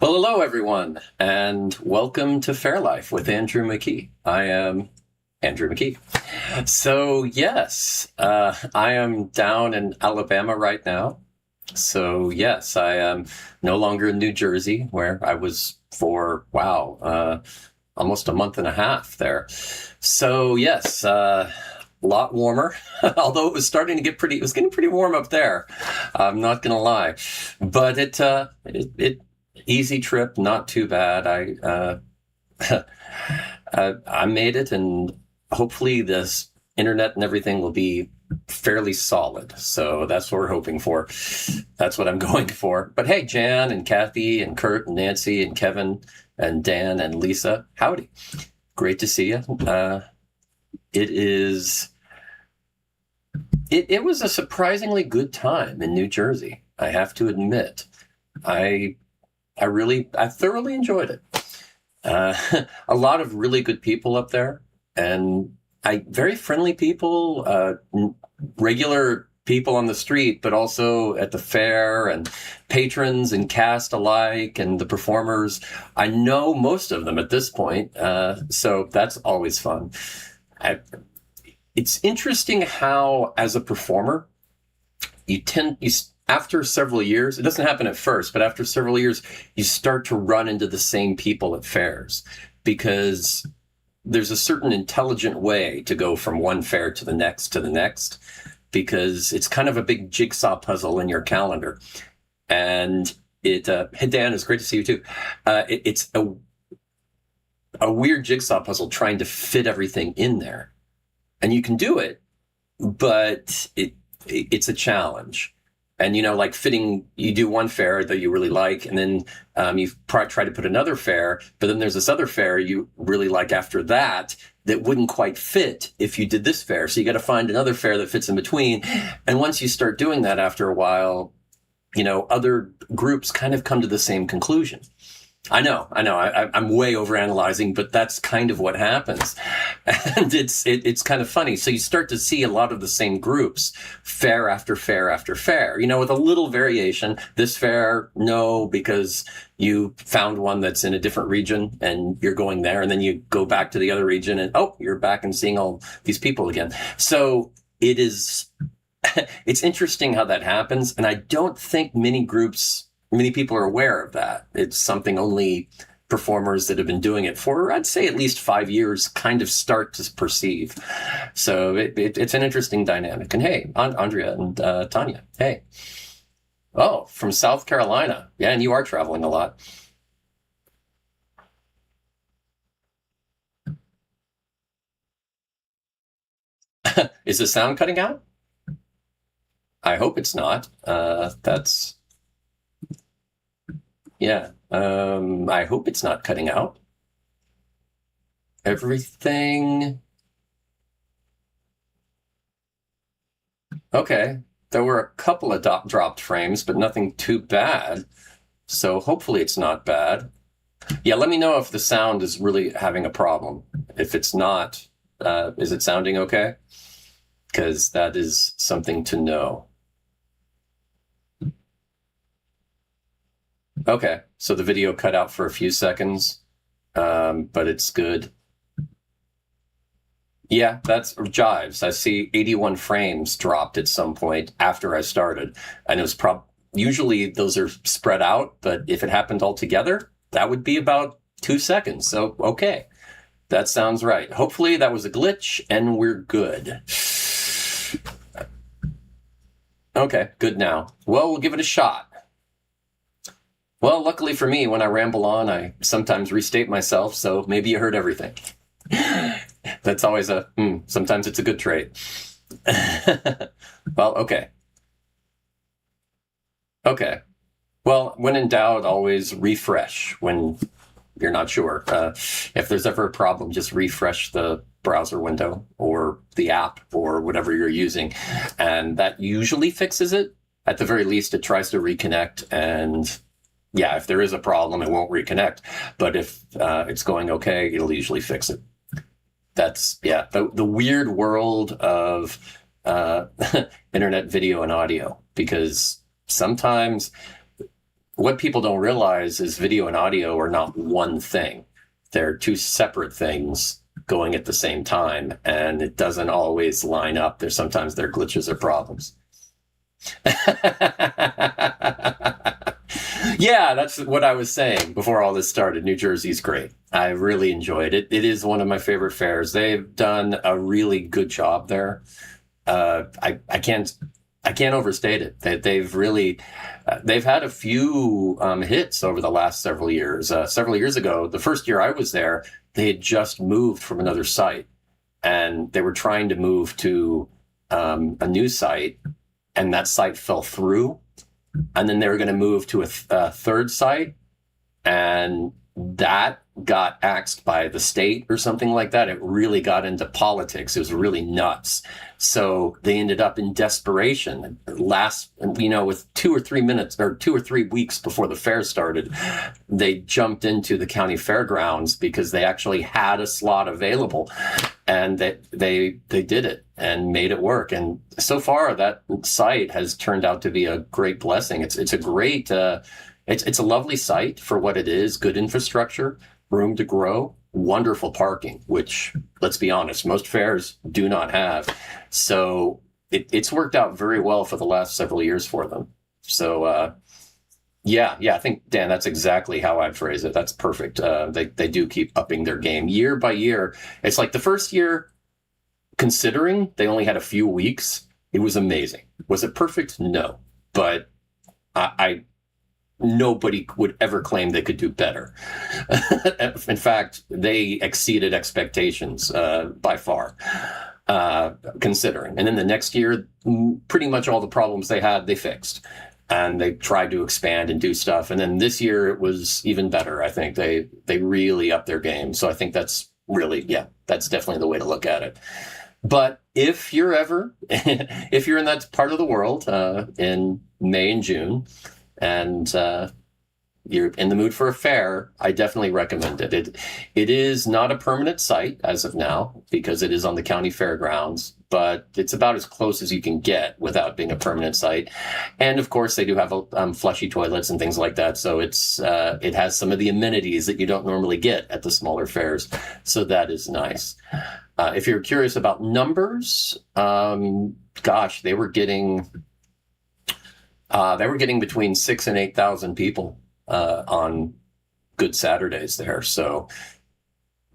Well, hello, everyone, and welcome to Fair Life with Andrew McKee. I am Andrew McKee. So, yes, I am down in Alabama right now. So, yes, I am no longer in New Jersey, where I was for, almost a month and a half there. So, yes, a lot warmer, although it was getting pretty warm up there. I'm not going to lie, but it easy trip, not too bad. I made it, and hopefully this internet and everything will be fairly solid. So that's what we're hoping for. That's what I'm going for. But hey, Jan and Kathy and Kurt and Nancy and Kevin and Dan and Lisa, howdy. Great to see you. It is. It was a surprisingly good time in New Jersey, I have to admit. I thoroughly enjoyed it. A lot of really good people up there, and very friendly people, regular people on the street, but also at the fair, and patrons and cast alike, and the performers. I know most of them at this point, so that's always fun. It's interesting how, as a performer, after several years, it doesn't happen at first, but after several years, you start to run into the same people at fairs, because there's a certain intelligent way to go from one fair to the next, because it's kind of a big jigsaw puzzle in your calendar. And hey, Dan, it's great to see you too. It's a weird jigsaw puzzle trying to fit everything in there. And you can do it, but it's a challenge. And, like you do one fair that you really like, and then you try to put another fair, but then there's this other fair you really like after that wouldn't quite fit if you did this fair. So you got to find another fair that fits in between. And once you start doing that after a while, other groups kind of come to the same conclusion. I know. I'm way overanalyzing, but that's kind of what happens. And it's kind of funny. So you start to see a lot of the same groups, fair after fair after fair, with a little variation. This fair, no, because you found one that's in a different region and you're going there, and then you go back to the other region and, you're back and seeing all these people again. So it's interesting how that happens. And I don't think many people are aware of that. It's something only performers that have been doing it for, I'd say, at least 5 years kind of start to perceive. So it's an interesting dynamic. And hey, Andrea and Tanya, hey. Oh, from South Carolina. Yeah, and you are traveling a lot. Is the sound cutting out? I hope it's not. Yeah. I hope it's not cutting out. Everything. Okay. There were a couple of dropped frames, but nothing too bad. So hopefully it's not bad. Yeah, let me know if the sound is really having a problem. If it's not, is it sounding okay? Because that is something to know. Okay, so the video cut out for a few seconds, but it's good. Yeah, that's jives. I see 81 frames dropped at some point after I started, and it was usually those are spread out, but if it happened all together, that would be about 2 seconds. So, okay, that sounds right. Hopefully that was a glitch and we're good. Okay, good now. Well, we'll give it a shot. Well, luckily for me, when I ramble on, I sometimes restate myself, so maybe you heard everything. That's always sometimes it's a good trait. Well, okay. Okay. Well, when in doubt, always refresh when you're not sure. If there's ever a problem, just refresh the browser window or the app or whatever you're using. And that usually fixes it. At the very least, it tries to reconnect, and yeah, if there is a problem, it won't reconnect. But if it's going okay, it'll usually fix it. That's, yeah, the weird world of internet video and audio, because sometimes what people don't realize is video and audio are not one thing. They're two separate things going at the same time, and it doesn't always line up. Sometimes there are glitches or problems. Yeah, that's what I was saying before all this started. New Jersey's great. I really enjoyed it. It is one of my favorite fairs. They've done a really good job there. I can't overstate it. They've really they've had a few hits over the last several years. Several years ago, the first year I was there, they had just moved from another site, and they were trying to move to a new site, and that site fell through. And then they were going to move to a third site, and that got axed by the state or something like that. It really got into politics. It was really nuts. So they ended up in desperation. With 2 or 3 minutes or 2 or 3 weeks before the fair started, they jumped into the county fairgrounds because they actually had a slot available, and they did it and made it work. And so far, that site has turned out to be a great blessing. It's a great. It's a lovely site for what it is. Good infrastructure, room to grow, wonderful parking, which, let's be honest, most fairs do not have. So it's worked out very well for the last several years for them. So yeah, I think, Dan, that's exactly how I'd phrase it. That's perfect. They do keep upping their game year by year. It's like the first year, considering they only had a few weeks, it was amazing. Was it perfect? No, but nobody would ever claim they could do better. In fact, they exceeded expectations by far, considering. And then the next year, pretty much all the problems they had, they fixed. And they tried to expand and do stuff. And then this year, it was even better. I think they really upped their game. So I think that's really, that's definitely the way to look at it. But if you're if you're in that part of the world in May and June, and you're in the mood for a fair, I definitely recommend it. It is not a permanent site as of now because it is on the county fairgrounds, but it's about as close as you can get without being a permanent site. And of course, they do have flushy toilets and things like that. So it has some of the amenities that you don't normally get at the smaller fairs. So that is nice. If you're curious about numbers, they were getting between 6,000 and 8,000 people on good Saturdays there. So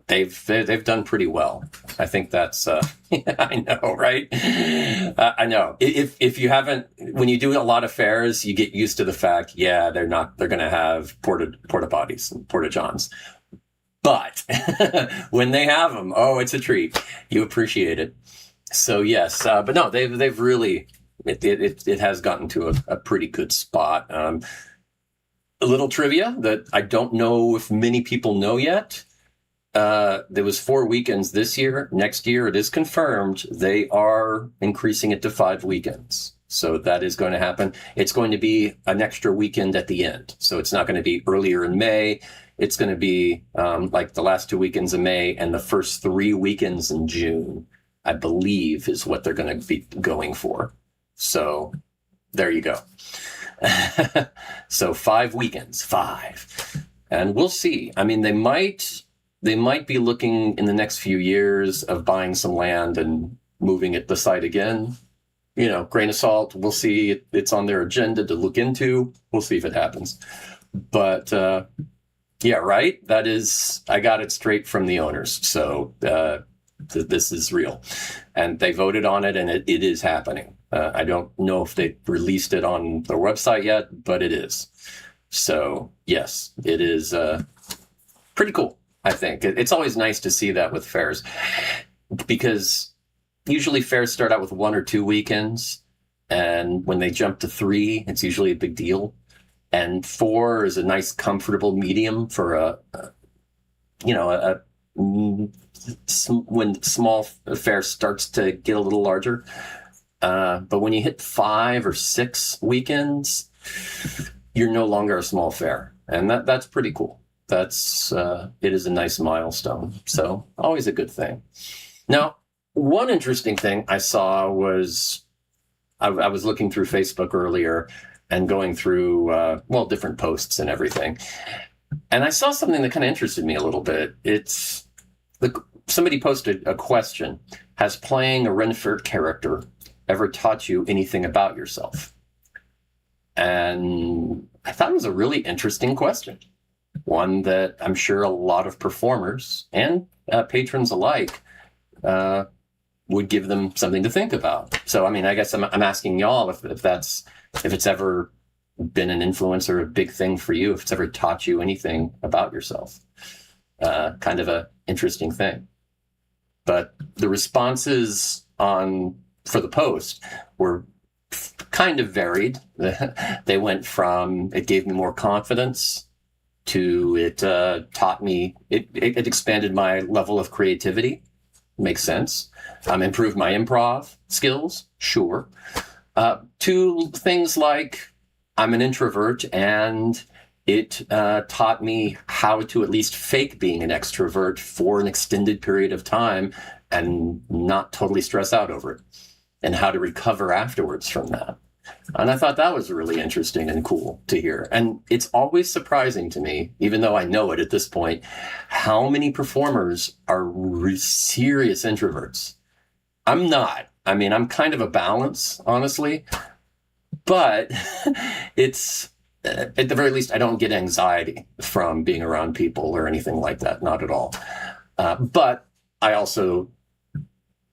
they've done pretty well. I think that's I know, right? I know. If you haven't, when you do a lot of fairs, you get used to the fact, they're going to have porta potties and porta johns. But when they have them, it's a treat. You appreciate it. So yes, but no, they've really. It has gotten to a pretty good spot. A little trivia that I don't know if many people know yet. There was 4 weekends this year. Next year, it is confirmed they are increasing it to 5 weekends. So that is going to happen. It's going to be an extra weekend at the end. So it's not going to be earlier in May. It's going to be like the last 2 weekends of May and the first 3 weekends in June, I believe, is what they're going to be going for. So there you go. So 5 weekends, 5. And we'll see. I mean, they might be looking in the next few years of buying some land and moving the site again. Grain of salt. We'll see. It's on their agenda to look into. We'll see if it happens. But yeah, right. That is, I got it straight from the owners. So this is real. And they voted on it, and it is happening. I don't know if they released it on their website yet, but it is. So, yes, it is pretty cool, I think. It's always nice to see that with fairs because usually fairs start out with 1 or 2 weekends. And when they jump to 3, it's usually a big deal. And 4 is a nice, comfortable medium for when small fair starts to get a little larger. But when you hit 5 or 6 weekends, you're no longer a small fair. And that's pretty cool. It is a nice milestone. So always a good thing. Now, one interesting thing I saw was, I was looking through Facebook earlier. and going through, different posts and everything. And I saw something that kind of interested me a little bit. Somebody posted a question: has playing a Ren Faire character ever taught you anything about yourself? And I thought it was a really interesting question. One that I'm sure a lot of performers and patrons alike would give them something to think about. So, I mean, I guess I'm asking y'all if it's ever been an influence or a big thing for you, if it's ever taught you anything about yourself. Kind of a interesting thing. But the responses for the post were kind of varied. They went from it gave me more confidence to it taught me, it expanded my level of creativity. Makes sense. Improved my improv skills, sure. To things like I'm an introvert, and it taught me how to at least fake being an extrovert for an extended period of time and not totally stress out over it, and how to recover afterwards from that. And I thought that was really interesting and cool to hear. And it's always surprising to me, even though I know it at this point, how many performers are serious introverts. I'm not. I mean, I'm kind of a balance, honestly. But it's, at the very least, I don't get anxiety from being around people or anything like that. Not at all. But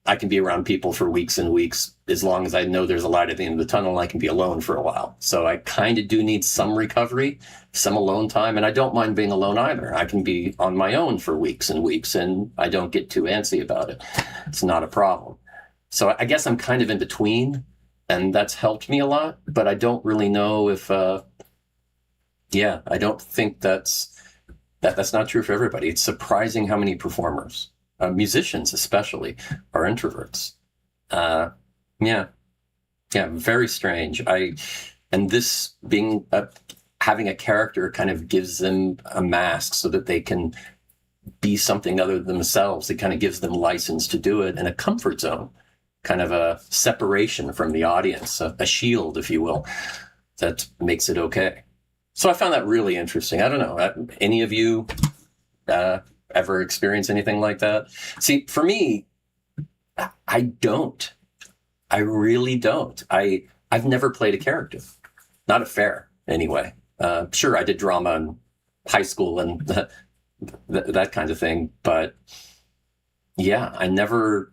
I can be around people for weeks and weeks as long as I know there's a light at the end of the tunnel, and I can be alone for a while. So I kind of do need some recovery, some alone time, and I don't mind being alone either. I can be on my own for weeks and weeks, and I don't get too antsy about it. It's not a problem. So I guess I'm kind of in between, and that's helped me a lot, but I don't really know if, I don't think that's not true for everybody. It's surprising how many performers, musicians especially, are introverts. Very strange. And this being having a character kind of gives them a mask so that they can be something other than themselves. It kind of gives them license to do it, and a comfort zone, kind of a separation from the audience, a shield, if you will, that makes it okay. So I found that really interesting. I don't know, any of you ever experience anything like that? See, for me, I don't. I really don't. I've never played a character, not at Faire anyway. Sure, I did drama in high school and that kind of thing, but yeah, I never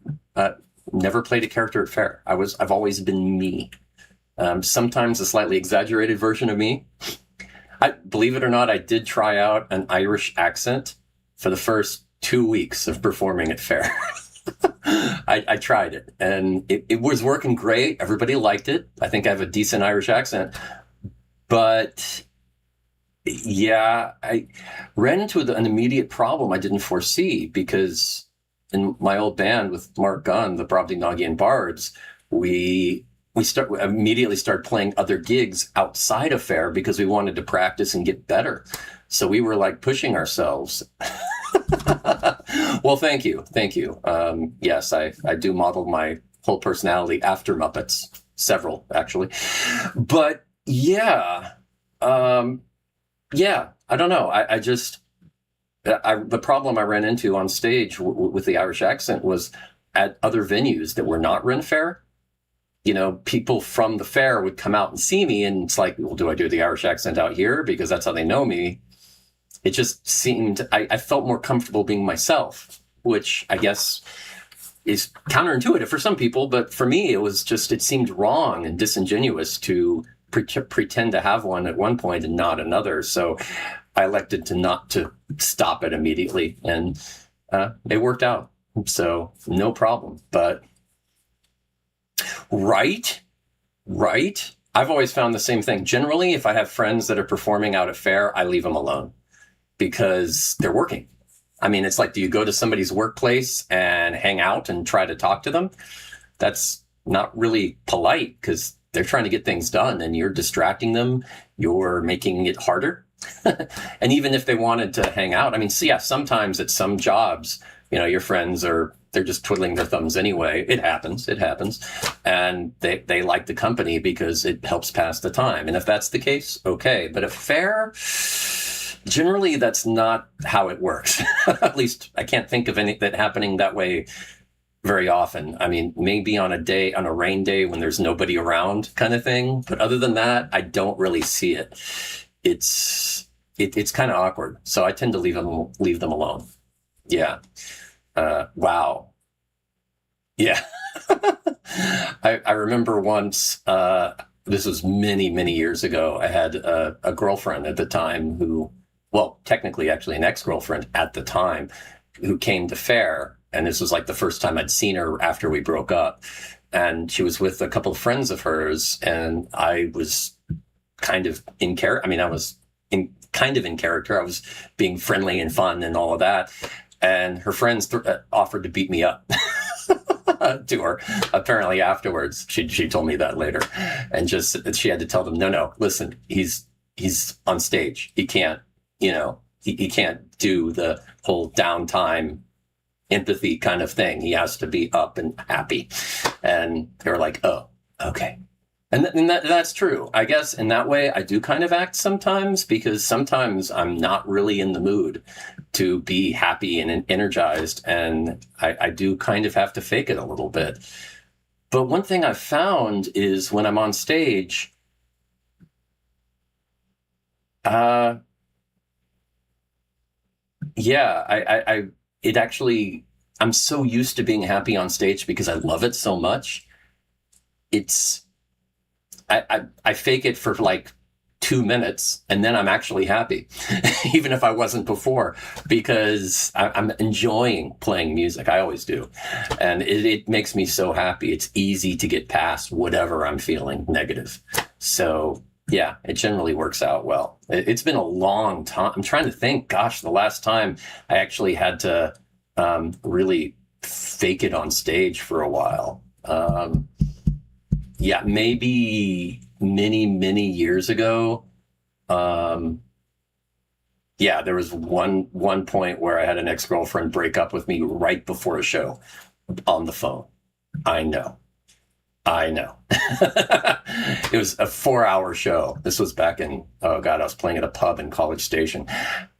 played a character at Faire. I've always been me. Sometimes a slightly exaggerated version of me. Believe it or not, I did try out an Irish accent for the first 2 weeks of performing at Faire. I tried it, and it was working great. Everybody liked it. I think I have a decent Irish accent. But yeah, I ran into an immediate problem I didn't foresee, because in my old band with Mark Gunn, the Brobdingnagian Bards, we immediately started playing other gigs outside of Faire because we wanted to practice and get better. So we were like pushing ourselves. Well, thank you. Yes, I do model my whole personality after Muppets, several actually. But yeah, I don't know. The problem I ran into on stage with the Irish accent was at other venues that were not Ren Faire. You know, people from the Faire would come out and see me, and it's like, well, do I do the Irish accent out here because that's how they know me? It just seemed, I felt more comfortable being myself, which I guess is counterintuitive for some people, but for me, it seemed wrong and disingenuous to pretend to have one at one point and not another. So I elected to stop it immediately, and it worked out. So no problem. But right. I've always found the same thing. Generally, if I have friends that are performing out at Faire, I leave them alone because they're working. I mean, it's like, do you go to somebody's workplace and hang out and try to talk to them? That's not really polite, because they're trying to get things done and you're distracting them. You're making it harder. And even if they wanted to hang out, I mean, so yeah, sometimes at some jobs, Your friends they're just twiddling their thumbs anyway. It happens. And they like the company because it helps pass the time. And if that's the case, okay. But at Faire, generally that's not how it works. At least I can't think of any that happening that way very often. I mean, maybe on a rain day when there's nobody around kind of thing. But other than that, I don't really see it. It's kind of awkward. So I tend to leave them alone. Yeah. Wow. Yeah. I remember once, this was many, many years ago. I had a girlfriend at the time well, technically actually an ex-girlfriend at the time who came to Faire. And this was like the first time I'd seen her after we broke up. And she was with a couple of friends of hers. And I was kind of in character. I mean, I was kind of in character. I was being friendly and fun and all of that. And her friends offered to beat me up to her. Apparently afterwards, she told me that later. And she had to tell them, no, listen, he's on stage. He can't, he can't do the whole downtime empathy kind of thing. He has to be up and happy. And they were like, oh, okay. And that's true. I guess in that way, I do kind of act sometimes, because sometimes I'm not really in the mood to be happy and energized. And I do kind of have to fake it a little bit. But one thing I've found is when I'm on stage, I'm so used to being happy on stage because I love it so much. I fake it for like 2 minutes and then I'm actually happy, even if I wasn't before, because I'm enjoying playing music. I always do. And it makes me so happy. It's easy to get past whatever I'm feeling negative. So yeah, it generally works out well. It's been a long time. I'm trying to think, gosh, the last time I actually had to really fake it on stage for a while. Yeah, maybe many, many years ago. Yeah, there was one point where I had an ex-girlfriend break up with me right before a show on the phone. I know. It was a 4-hour show. This was back in, oh God, I was playing at a pub in College Station.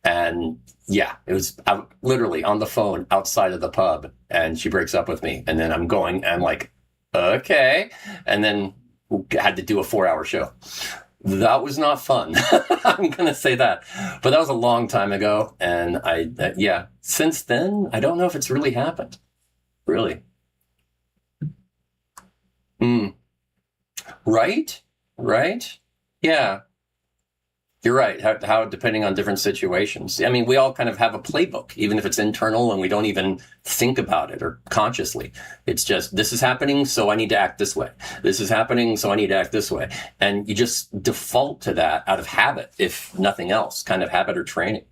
And yeah, it was literally on the phone outside of the pub. And she breaks up with me. And then I'm like, okay. And then had to do a 4-hour show. That was not fun. I'm going to say that. But that was a long time ago. And yeah, since then, I don't know if it's really happened. Really. Right? Yeah. You're right. How depending on different situations. I mean, we all kind of have a playbook, even if it's internal and we don't even think about it or consciously. It's just, this is happening, so I need to act this way. This is happening, so I need to act this way. And you just default to that out of habit, if nothing else, kind of habit or training.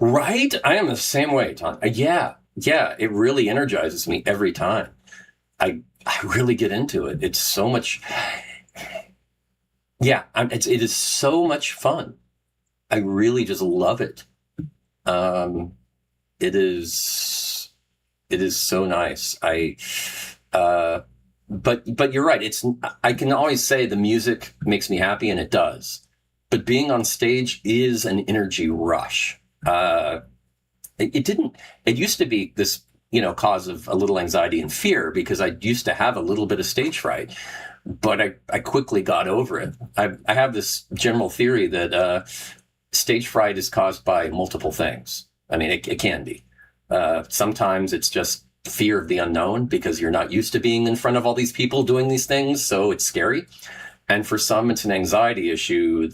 Right? I am the same way, Tom. Yeah. It really energizes me every time. I really get into it. It's so much... Yeah, it is so much fun. I really just love it. It is so nice. But you're right. I can always say the music makes me happy, and it does. But being on stage is an energy rush. It used to be this, cause of a little anxiety and fear, because I used to have a little bit of stage fright. But I quickly got over it. I have this general theory that stage fright is caused by multiple things. I mean, it can be. Sometimes it's just fear of the unknown, because you're not used to being in front of all these people doing these things, so it's scary. And for some, it's an anxiety issue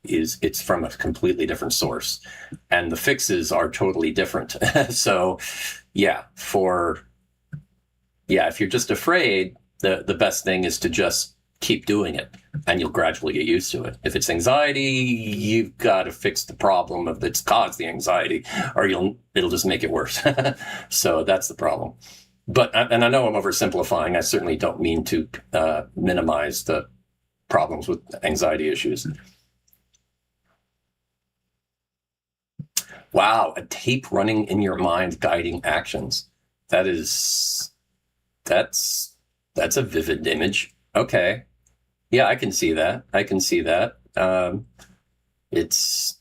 it's from a completely different source. And the fixes are totally different. So, yeah, if you're just afraid, the best thing is to just keep doing it, and you'll gradually get used to it. If it's anxiety, you've got to fix the problem that's caused the anxiety, or it'll just make it worse. So that's the problem. But, and I know I'm oversimplifying. I certainly don't mean to minimize the problems with anxiety issues. Wow, a tape running in your mind guiding actions. That is that's that's a vivid image. Okay. Yeah, I can see that. I can see that. It's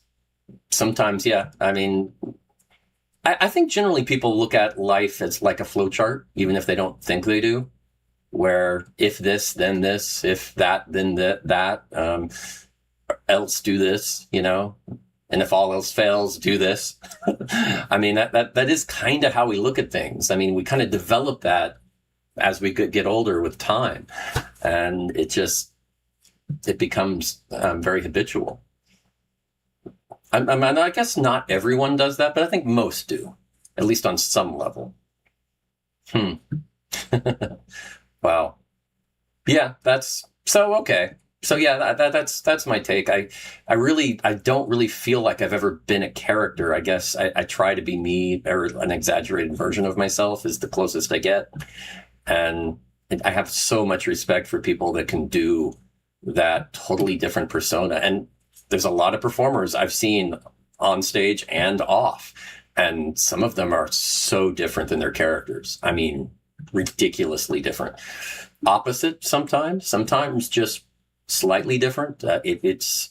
sometimes, yeah. I mean, I think generally people look at life as like a flowchart, even if they don't think they do, where if this, then this, if that, then that, else do this, and if all else fails, do this. I mean, that is kind of how we look at things. I mean, we kind of develop that as we get older with time, and it becomes very habitual. I guess not everyone does that, but I think most do, at least on some level. Hmm. Wow. Yeah, that's so okay. So yeah, that's my take. I don't really feel like I've ever been a character. I guess I try to be me, or an exaggerated version of myself is the closest I get. And I have so much respect for people that can do that totally different persona. And there's a lot of performers I've seen on stage and off, and some of them are so different than their characters. I mean, ridiculously different. Opposite sometimes just slightly different. It's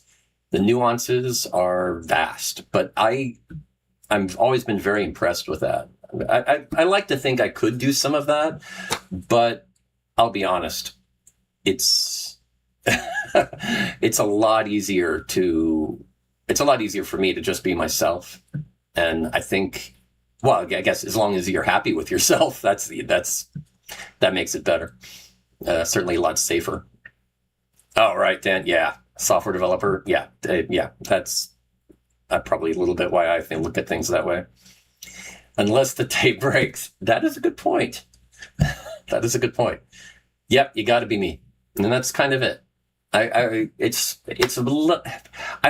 the nuances are vast, but I've always been very impressed with that. I like to think I could do some of that, but I'll be honest, it's it's a lot easier for me to just be myself. And I think, well, I guess as long as you're happy with yourself, that makes it better. Certainly a lot safer. Oh, right, Dan. Yeah, software developer. Yeah, yeah. That's probably a little bit why I look at things that way. Unless the tape breaks. That is a good point. That is a good point. Yep, you got to be me, and that's kind of it. I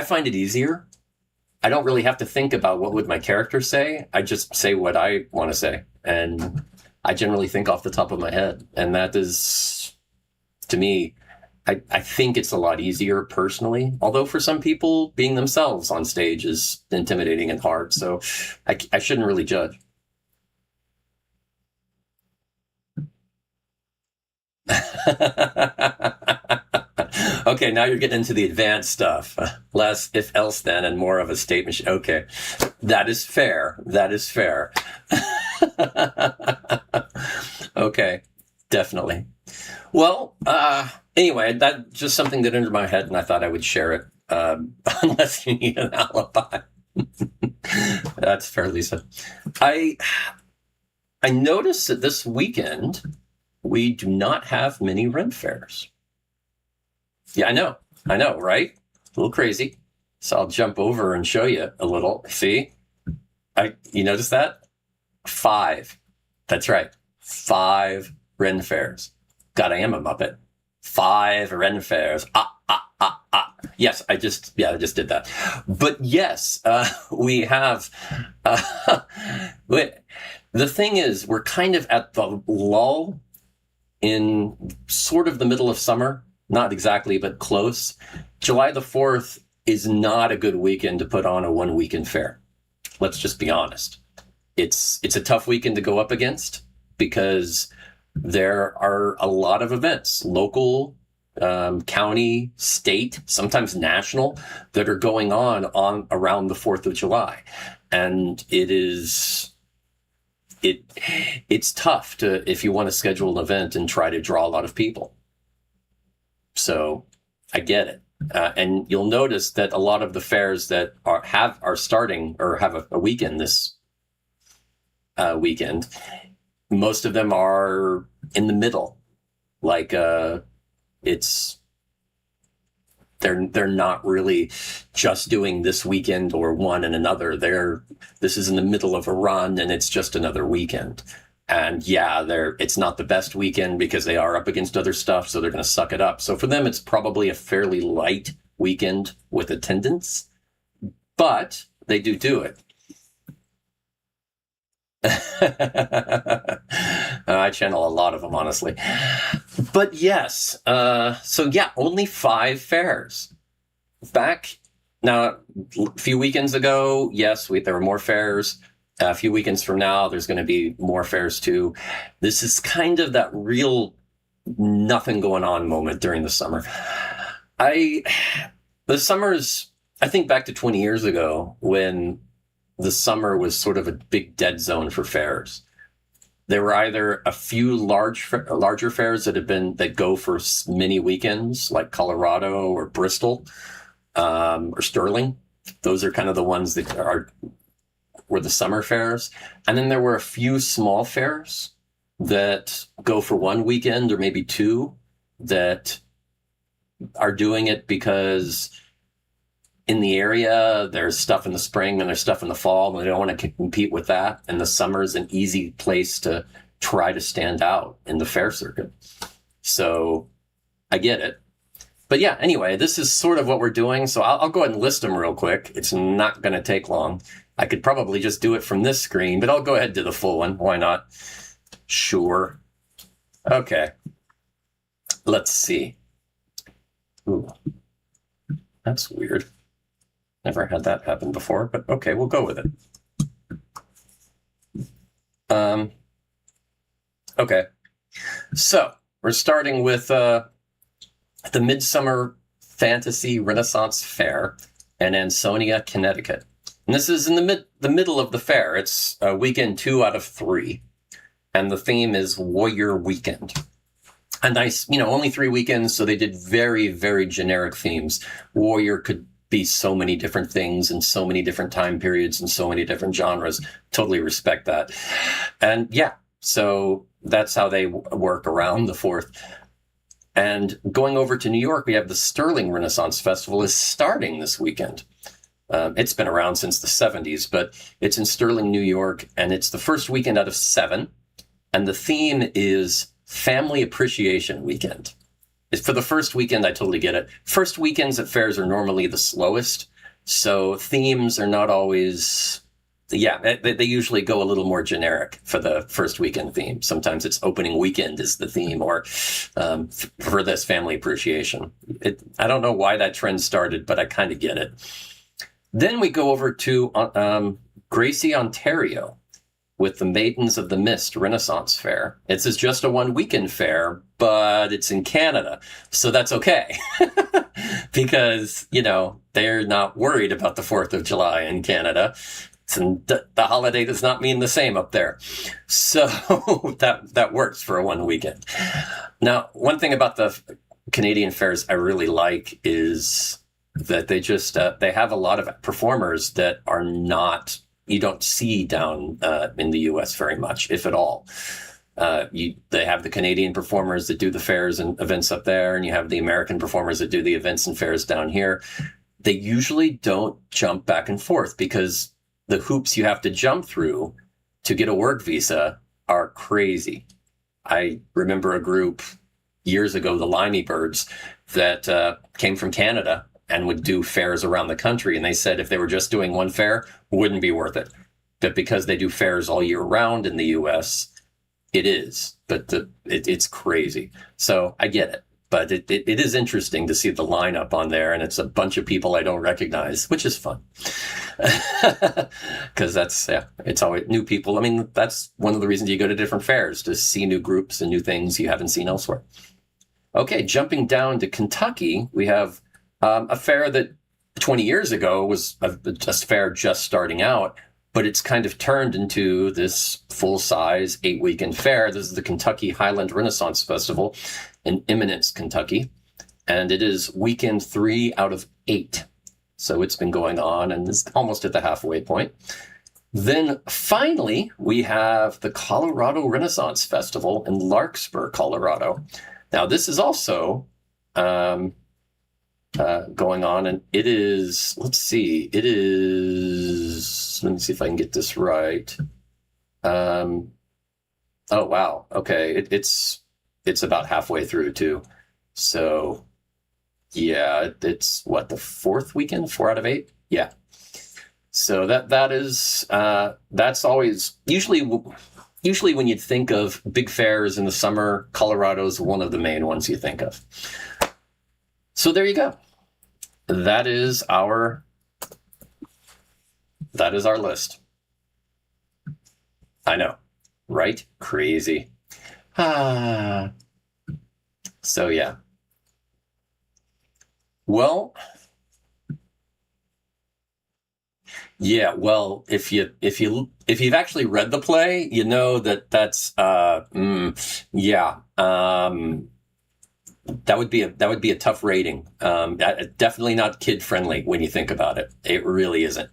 find it easier. I don't really have to think about what would my character say. I just say what I want to say, and I generally think off the top of my head, and that is, to me, I think it's a lot easier personally. Although for some people, being themselves on stage is intimidating and hard, so I shouldn't really judge. Okay, now you're getting into the advanced stuff. Less if else then and more of a statement. Okay, that is fair. That is fair. Okay, definitely. Well, anyway, that just something that entered my head, and I thought I would share it. Unless you need an alibi. That's fair, Lisa. I I noticed that this weekend we do not have many Ren fairs. Yeah, I know, right? A little crazy. So I'll jump over and show you a little. See, you notice that? Five. That's right. Five Ren fairs. God, I am a Muppet. Five Ren fairs. Yes, I just did that. But yes, we have. The thing is, we're kind of at the lull in sort of the middle of summer. Not exactly, but close. July the 4th is not a good weekend to put on a one weekend fair. Let's just be honest. It's a tough weekend to go up against because there are a lot of events, local, county, state, sometimes national, that are going on around the 4th of July. And it's tough if you want to schedule an event and try to draw a lot of people. So I get it. And you'll notice that a lot of the fairs that are starting or have a weekend this weekend, most of them are in the middle. Like they're not really just doing this weekend or one and another. This is in the middle of a run and it's just another weekend. And yeah, it's not the best weekend because they are up against other stuff, so they're going to suck it up. So for them, it's probably a fairly light weekend with attendance, but they do it. I channel a lot of them, honestly. But yes, so yeah, only 5 fairs. Back Now, a few weekends ago, yes, there were more fairs. A few weekends from now, there's going to be more fairs too. This is kind of that real nothing going on moment during the summer. I the summers. I think back to 20 years ago when the summer was sort of a big dead zone for fairs. There were either a few larger fairs that go for many weekends, like Colorado or Bristol, or Sterling. Those are kind of the ones that were the summer fairs. And then there were a few small fairs that go for one weekend or maybe two that are doing it because in the area there's stuff in the spring and there's stuff in the fall, and they don't want to compete with that. And the summer is an easy place to try to stand out in the fair circuit. So I get it. But yeah, anyway, this is sort of what we're doing. So I'll go ahead and list them real quick. It's not going to take long. I could probably just do it from this screen, but I'll go ahead and do the full one. Why not? Sure. Okay. Let's see. Ooh, that's weird. Never had that happen before, but okay, we'll go with it. Okay. So we're starting with the Midsummer Fantasy Renaissance Fair in Ansonia, Connecticut. And this is in the middle of the fair. It's weekend 2 out of 3. And the theme is Warrior Weekend. A nice, only 3 weekends, so they did very, very generic themes. Warrior could be so many different things in so many different time periods and so many different genres. Totally respect that. And yeah, so that's how they work around the 4th. And going over to New York, we have the Sterling Renaissance Festival is starting this weekend. It's been around since the 70s, but it's in Sterling, New York, and it's the first weekend out of 7. And the theme is Family Appreciation Weekend. For the first weekend, I totally get it. First weekends at fairs are normally the slowest, so themes are not always... Yeah, they usually go a little more generic for the first weekend theme. Sometimes it's opening weekend is the theme, or for this family appreciation. I don't know why that trend started, but I kind of get it. Then we go over to Gracie, Ontario, with the Maidens of the Mist Renaissance Fair. This is just a 1 weekend fair, but it's in Canada, so that's okay. Because, they're not worried about the 4th of July in Canada. And the holiday does not mean the same up there. So that works for a 1 weekend. Now, one thing about the Canadian fairs I really like is that they have a lot of performers that are not, you don't see down in the US very much, if at all. They have the Canadian performers that do the fairs and events up there, and you have the American performers that do the events and fairs down here. They usually don't jump back and forth because the hoops you have to jump through to get a work visa are crazy. I remember a group years ago, the Limey Birds, that came from Canada and would do fairs around the country. And they said if they were just doing one fair, wouldn't be worth it. But because they do fairs all year round in the US, it is. But it's crazy. So I get it. But it is interesting to see the lineup on there, and it's a bunch of people I don't recognize, which is fun. Because it's always new people. I mean, that's one of the reasons you go to different fairs, to see new groups and new things you haven't seen elsewhere. Okay, jumping down to Kentucky, we have a fair that 20 years ago was a fair just starting out, but it's kind of turned into this full-size 8-weekend fair. This is the Kentucky Highland Renaissance Festival in Eminence, Kentucky, and it is weekend 3 out of 8. So it's been going on, and it's almost at the halfway point. Then finally, we have the Colorado Renaissance Festival in Larkspur, Colorado. Now, this is also going on, and it is, let me see if I can get this right. Oh, wow. Okay. It's about halfway through too. So yeah, it's what, the 4th weekend, 4 out of 8. Yeah. So that is, that's always usually when you think of big fairs in the summer, Colorado's one of the main ones you think of. So there you go. That is our That is our list. I know, right? Crazy. Ah. So yeah. Well, yeah. Well, if you've actually read the play, you know that yeah. That would be a tough rating. Definitely not kid friendly when you think about it. It really isn't.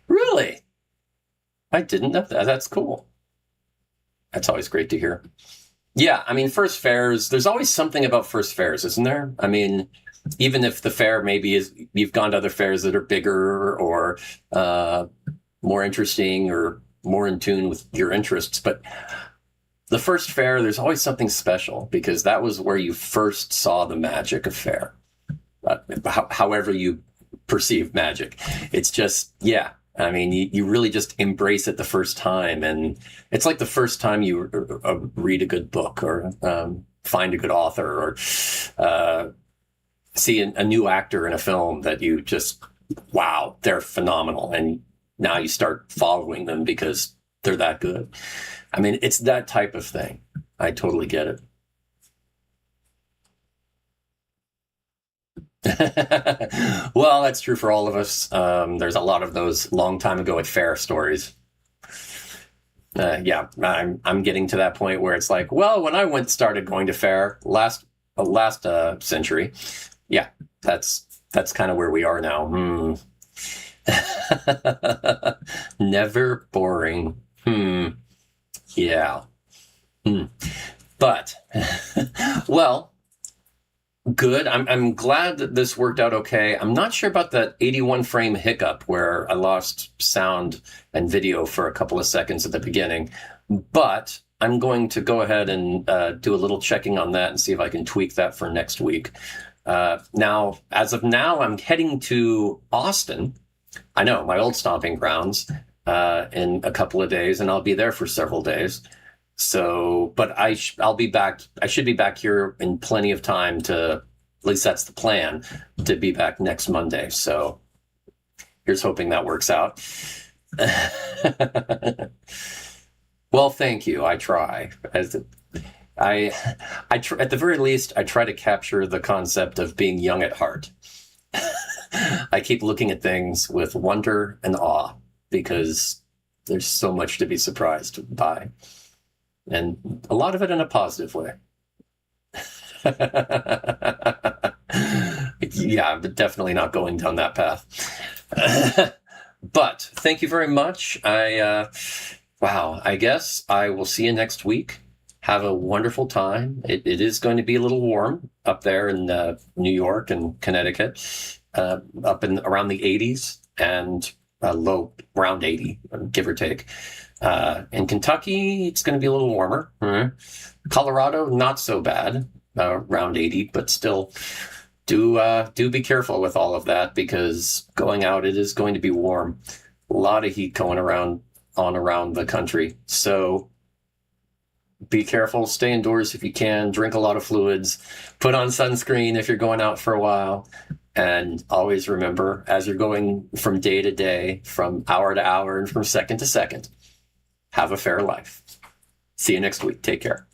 Really, I didn't know that. That's cool. That's always great to hear. Yeah, I mean, first fairs, there's always something about first fairs, isn't there? I mean, even if the fair maybe is, you've gone to other fairs that are bigger or uh, more interesting or more in tune with your interests, but the first fair, there's always something special because that was where you first saw the magic of fair, however you perceive magic. It's just, yeah. I mean, you really just embrace it the first time. And it's like the first time you read a good book or find a good author or see a new actor in a film that you just, wow, they're phenomenal. And now you start following them because they're that good. I mean, it's that type of thing. I totally get it. Well, that's true for all of us. There's a lot of those long time ago at fair stories. Yeah, I'm getting to that point where it's like, well, when I went started going to fair last century, yeah, that's kind of where we are now. Never boring. Yeah. Hmm. But well, good. I'm glad that this worked out okay. I'm not sure about that 81 frame hiccup where I lost sound and video for a couple of seconds at the beginning, but I'm going to go ahead and do a little checking on that and see if I can tweak that for next week. Now, as of now, I'm heading to Austin. I know, my old stomping grounds, in a couple of days, and I'll be there for several days. So, but I'll be back. I should be back here in plenty of time to, at least that's the plan, to be back next Monday. So here's hoping that works out. Well, thank you. I try. I, at the very least, I try to capture the concept of being young at heart. I keep looking at things with wonder and awe because there's so much to be surprised by, and a lot of it in a positive way. Yeah, but definitely not going down that path. But thank you very much. Wow, I guess I will see you next week. Have a wonderful time. It is going to be a little warm up there in New York and Connecticut, up in around the 80s and low around 80, give or take. In Kentucky, it's going to be a little warmer. Colorado, not so bad, around 80, but still do be careful with all of that because going out, it is going to be warm. A lot of heat going around the country. So be careful, stay indoors if you can, drink a lot of fluids, put on sunscreen if you're going out for a while. And always remember, as you're going from day to day, from hour to hour, and from second to second, have a fair life. See you next week. Take care.